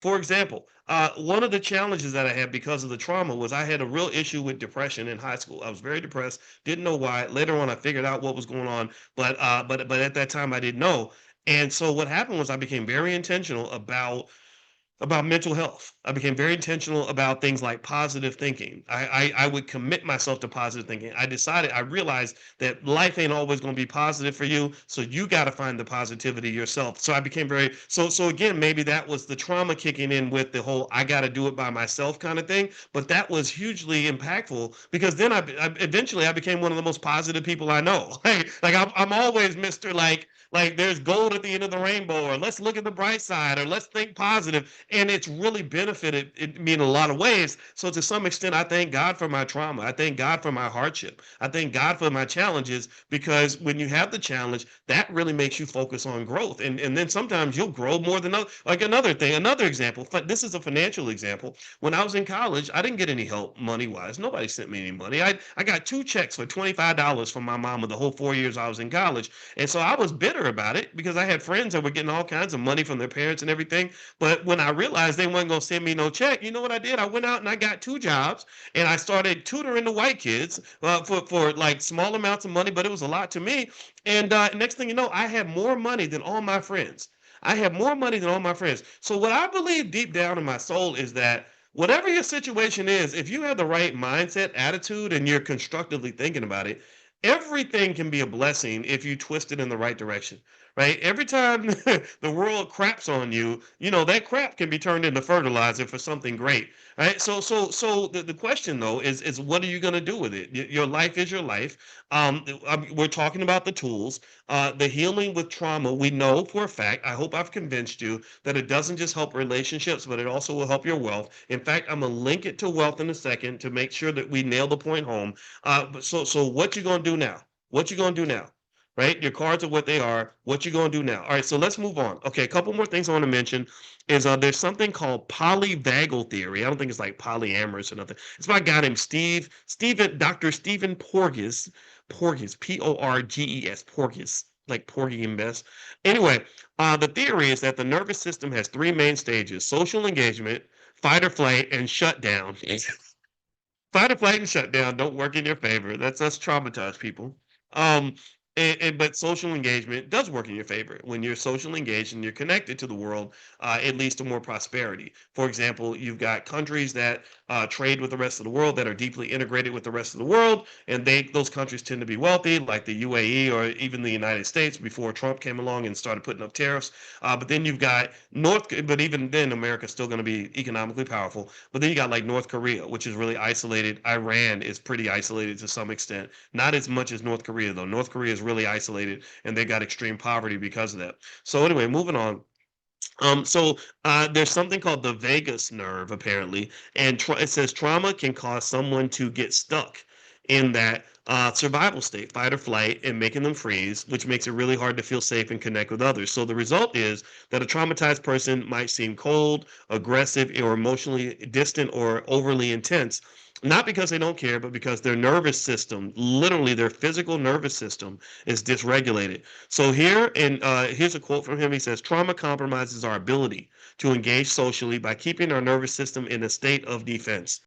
For example, one of the challenges that I had because of the trauma was I had a real issue with depression in high school. I was very depressed, didn't know why. Later on, I figured out what was going on, but at that time, I didn't know. And so what happened was I became very intentional about mental health. I became very intentional about things like positive thinking. I would commit myself to positive thinking. I realized that life ain't always going to be positive for you. So you got to find the positivity yourself. So I became so again, maybe that was the trauma kicking in with the whole I got to do it by myself kind of thing. But that was hugely impactful because then I eventually I became one of the most positive people I know. Like I'm always Mr. Like there's gold at the end of the rainbow, or let's look at the bright side, or let's think positive. And it's really benefited me in a lot of ways. So to some extent, I thank God for my trauma. I thank God for my hardship. I thank God for my challenges because when you have the challenge, that really makes you focus on growth. And then sometimes you'll grow more than like another thing, another example. This is a financial example. When I was in college, I didn't get any help money wise. Nobody sent me any money. I got two checks for $25 from my mama the whole 4 years I was in college. And so I was bitter about it because I had friends that were getting all kinds of money from their parents and everything. But when I realized they weren't going to send me no check, you know what I did? I went out and I got two jobs and I started tutoring the white kids for like small amounts of money, but it was a lot to me. And next thing you know, I had more money than all my friends. I had more money than all my friends. So what I believe deep down in my soul is that whatever your situation is, if you have the right mindset, attitude, and you're constructively thinking about it, everything can be a blessing if you twist it in the right direction, right? Every time the world craps on you, you know, that crap can be turned into fertilizer for something great, right? So the question though is what are you going to do with it? Your life is your life. We're talking about the tools, the healing with trauma. We know for a fact, I hope I've convinced you that it doesn't just help relationships, but it also will help your wealth. In fact, I'm going to link it to wealth in a second to make sure that we nail the point home. So what you gonna do now? What you gonna do now? Right? Your cards are what they are. What you gonna do now? All right. So let's move on. Okay. A couple more things I want to mention is there's something called polyvagal theory. I don't think it's like polyamorous or nothing. It's by a guy named Dr. Stephen Porges, Porges, like Porgy and Bess. Anyway, the theory is that the nervous system has three main stages: social engagement, fight or flight, and shutdown. Fight or flight and shutdown don't work in your favor. That's traumatized people. Um, but social engagement does work in your favor. When you're social engaged and you're connected to the world, it leads to more prosperity. For example, you've got countries that trade with the rest of the world that are deeply integrated with the rest of the world, and those countries tend to be wealthy, like the UAE or even the United States before Trump came along and started putting up tariffs. But then you've got but even then, America's still going to be economically powerful. But then you got like North Korea, which is really isolated. Iran is pretty isolated to some extent. Not as much as North Korea, though. North Korea is really isolated and they got extreme poverty because of that. So, anyway, moving on. There's something called the vagus nerve, apparently, and it says trauma can cause someone to get stuck in that survival state, fight or flight, and making them freeze, which makes it really hard to feel safe and connect with others. So the result is that a traumatized person might seem cold, aggressive, or emotionally distant or overly intense. Not because they don't care, but because their nervous system, literally their physical nervous system, is dysregulated. So here's a quote from him. He says, "Trauma compromises our ability to engage socially by keeping our nervous system in a state of defense.